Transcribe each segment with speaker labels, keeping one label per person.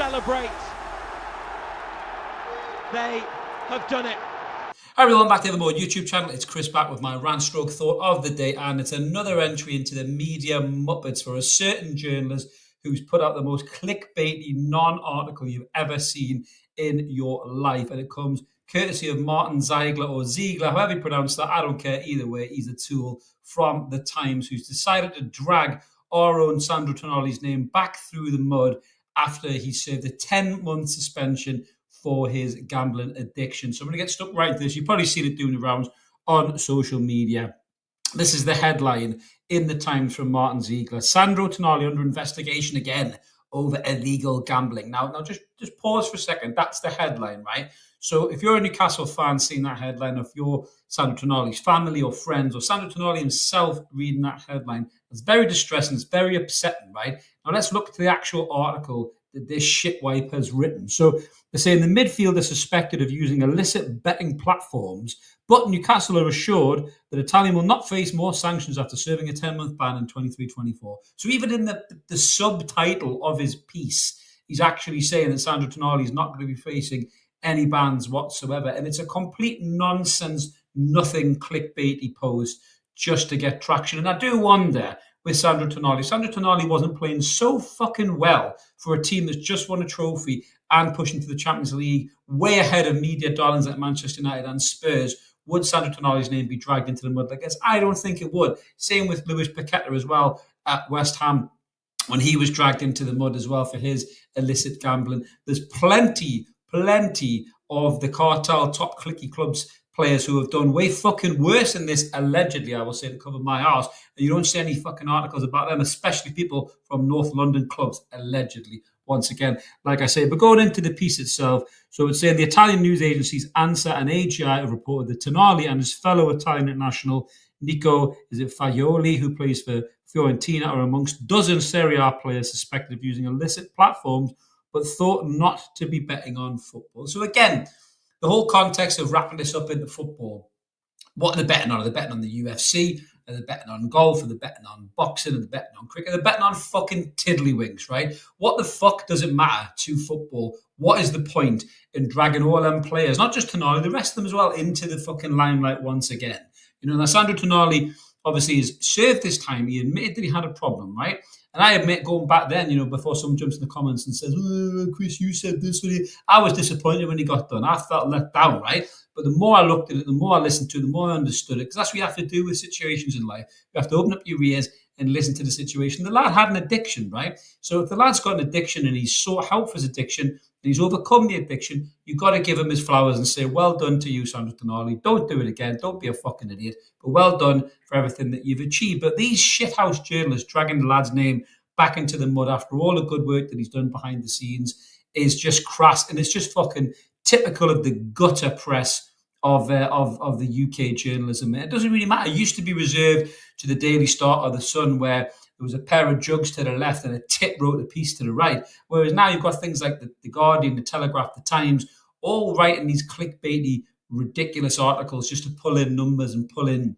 Speaker 1: celebrate. They have done it.
Speaker 2: Hi everyone, back to the Evermore YouTube channel. It's Chris back with my rant stroke thought of the day, and it's another entry into the Media Muppets for a certain journalist who's put out the most clickbaity non-article you've ever seen in your life. And it comes courtesy of Martyn Ziegler or Ziegler, however you pronounce that. I don't care either way. He's a tool from the Times who's decided to drag our own Sandro Tonali's name back through the mud after he served a 10-month suspension for his gambling addiction. So I'm going to get stuck right into this. You've probably seen it doing the rounds on social media. This is the headline in the Times from Martyn Ziegler. Sandro Tonali under investigation again over illegal gambling. Now just pause for a second. That's the headline, right? So if you're a Newcastle fan seeing that headline, if you're Sandro Tonali's family or friends, or Sandro Tonali himself reading that headline, it's very distressing. It's very upsetting, right? Now let's look at the actual article that this shitwipe has written. So they're saying the midfielder suspected of using illicit betting platforms, but Newcastle are assured that Italian will not face more sanctions after serving a 10-month ban in 23-24. So even in the subtitle of his piece, he's actually saying that Sandro Tonali is not going to be facing any bans whatsoever. And it's a complete nonsense, nothing clickbaity post just to get traction. And I do wonder with Sandro Tonali. Sandro Tonali wasn't playing so fucking well for a team that's just won a trophy and pushing to the Champions League, way ahead of media darlings like Manchester United and Spurs. Would Sandro Tonali's name be dragged into the mud like this? I don't think it would. Same with Luis Paqueta as well at West Ham, when he was dragged into the mud as well for his illicit gambling. There's plenty of the cartel top clicky clubs players who have done way fucking worse than this, allegedly, I will say, to cover my arse. And you don't see any fucking articles about them, especially people from North London clubs, allegedly, once again, like I say. But going into the piece itself, so it's saying the Italian news agencies ANSA and AGI have reported that Tonali and his fellow Italian international, Nico, Fagioli, who plays for Fiorentina, are amongst dozens Serie A players suspected of using illicit platforms, but thought not to be betting on football. So again, the whole context of wrapping this up into football, what are they betting on? Are they betting on the UFC? Are they betting on golf? Are they betting on boxing? Are they betting on cricket? Are they betting on fucking tiddlywinks, right? What the fuck does it matter to football? What is the point in dragging all them players, not just Tonali, the rest of them as well, into the fucking limelight once again? You know, now Sandro Tonali obviously has served this time. He admitted that he had a problem, right? And I admit, going back then, you know, before someone jumps in the comments and says, oh, Chris, you said this. I was disappointed when he got done. I felt let down, right? But the more I looked at it, the more I listened to it, the more I understood it. Because that's what you have to do with situations in life. You have to open up your ears and listen to the situation. The lad had an addiction, right? So if the lad's got an addiction and he's sought help for his addiction and he's overcome the addiction, you've got to give him his flowers and say, well done to you, Sandro Tonali. Don't do it again. Don't be a fucking idiot. But well done for everything that you've achieved. But these shithouse journalists dragging the lad's name back into the mud after all the good work that he's done behind the scenes is just crass. And it's just fucking typical of the gutter press of the UK journalism. It doesn't really matter. It used to be reserved to the Daily Star or the Sun, where there was a pair of jugs to the left and a tit wrote a piece to the right. Whereas now you've got things like the Guardian, the Telegraph, the Times, all writing these clickbaity, ridiculous articles just to pull in numbers and pull in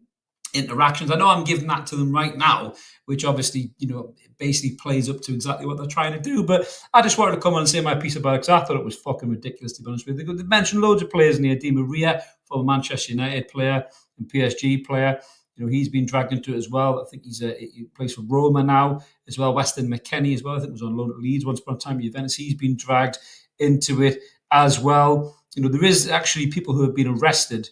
Speaker 2: interactions. I know I'm giving that to them right now, which obviously, you know, basically plays up to exactly what they're trying to do. But I just wanted to come on and say my piece about it because I thought it was fucking ridiculous, to be honest with you. They mentioned loads of players in here. Di Maria, former Manchester United player and PSG player. You know, he's been dragged into it as well. I think he plays for Roma now as well. Weston McKennie as well. I think was on loan at Leeds once upon a time at Juventus. He's been dragged into it as well. You know, there is actually people who have been arrested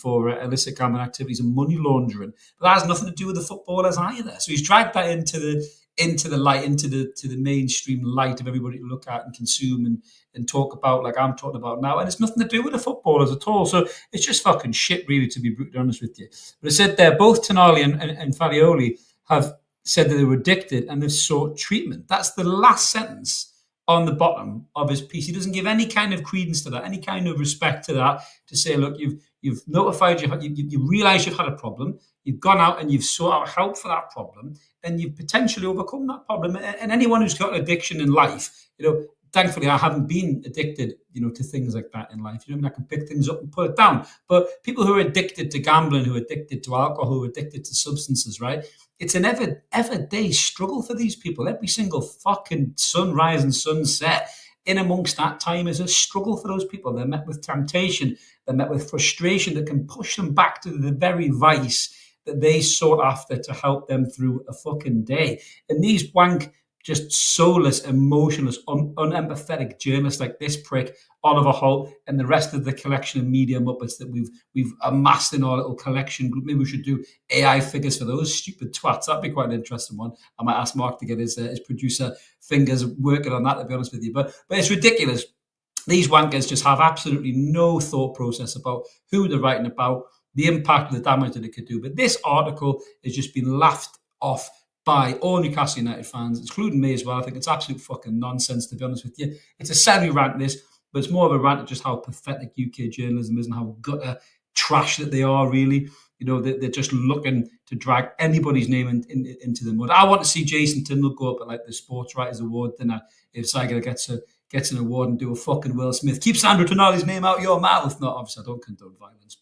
Speaker 2: for illicit gambling activities and money laundering, but that has nothing to do with the footballers either. So he's dragged that into the light, into the mainstream light of everybody to look at and consume and talk about, like I'm talking about now. And it's nothing to do with the footballers at all. So it's just fucking shit, really, to be brutally honest with you. But I said there, both Tonali and Fagioli have said that they were addicted and they've sought treatment. That's the last sentence on the bottom of his piece. He doesn't give any kind of credence to that, any kind of respect to that, to say, look, you've notified, you realise you've had a problem, you've gone out and you've sought out help for that problem, and you've potentially overcome that problem. And anyone who's got addiction in life, you know, thankfully I haven't been addicted, you know, to things like that in life. You know, I mean, I can pick things up and put it down. But people who are addicted to gambling, who are addicted to alcohol, who are addicted to substances, right? It's an everyday struggle for these people. Every single fucking sunrise and sunset, in amongst that time is a struggle for those people. They're met with temptation, they're met with frustration that can push them back to the very vice that they sought after to help them through a fucking day. And these wank, just soulless, emotionless, unempathetic journalists like this prick, Oliver Holt, and the rest of the collection of Media Muppets that we've amassed in our little collection group. Maybe we should do AI figures for those stupid twats. That'd be quite an interesting one. I might ask Mark to get his producer fingers working on that, to be honest with you. But it's ridiculous. These wankers just have absolutely no thought process about who they're writing about, the impact, the damage that it could do. But this article has just been laughed off by all Newcastle United fans, including me as well. I think it's absolute fucking nonsense, to be honest with you. It's a semi-rant, this, but it's more of a rant at just how pathetic UK journalism is and how gutter trash that they are, really. You know, they're just looking to drag anybody's name into the mud. I want to see Jason Tindall go up at like the Sports Writers Award dinner if Ziegler gets an award and do a fucking Will Smith. Keep Sandro Tonali's name out your mouth. No, obviously I don't condone violence,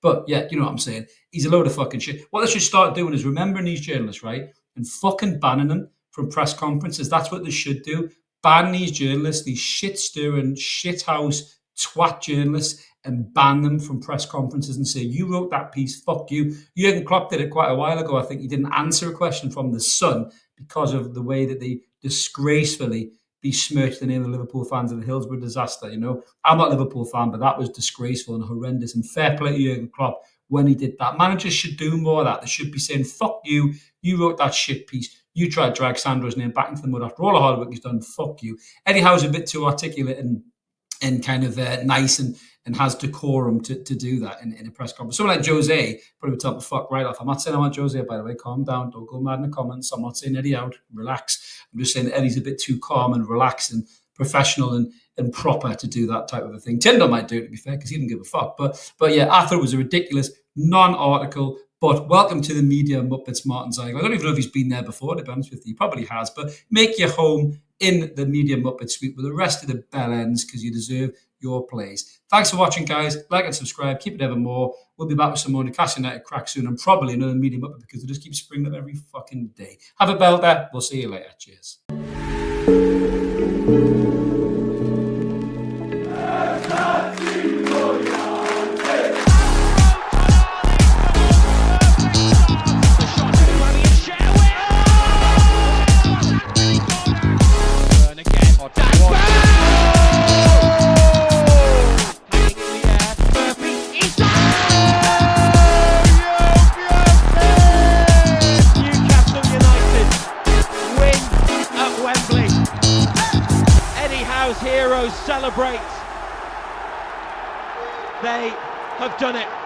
Speaker 2: but yeah, you know what I'm saying. He's a load of fucking shit. What they should start doing is remembering these journalists, right, and fucking banning them from press conferences. That's what they should do. Ban these journalists, these shit-stirring, shithouse, twat journalists, and ban them from press conferences and say, you wrote that piece, fuck you. Jurgen Klopp did it quite a while ago. I think he didn't answer a question from The Sun because of the way that they disgracefully besmirched the name of Liverpool fans of the Hillsborough disaster. You know, I'm not a Liverpool fan, but that was disgraceful and horrendous. And fair play to Jurgen Klopp when he did that. Managers should do more of that. They should be saying, fuck you, you wrote that shit piece. You tried to drag Sandro's name back into the mud after all the hard work he's done. Fuck you. Eddie Howe's a bit too articulate and kind of nice and has decorum to do that in a press conference. Someone like Jose probably would tell the fuck right off. I'm not saying I want Jose, by the way. Calm down. Don't go mad in the comments. I'm not saying Eddie out. Relax. I'm just saying that Eddie's a bit too calm and relaxed and professional and proper to do that type of a thing. Tyndall might do it, to be fair, because he didn't give a fuck. But yeah, I thought it was a ridiculous non-article. But welcome to the Media Muppets, Martyn Ziegler. I don't even know if he's been there before, to be honest with you. He probably has. But make your home in the Media Muppet suite with the rest of the bell ends, because you deserve your place. Thanks for watching, guys. Like and subscribe. Keep it evermore. We'll be back with some more Newcastle United crack soon, and probably another Media Muppet, because they just keep springing up every fucking day. Have a belter. We'll see you later. Cheers.
Speaker 1: Heroes celebrate. They have done it.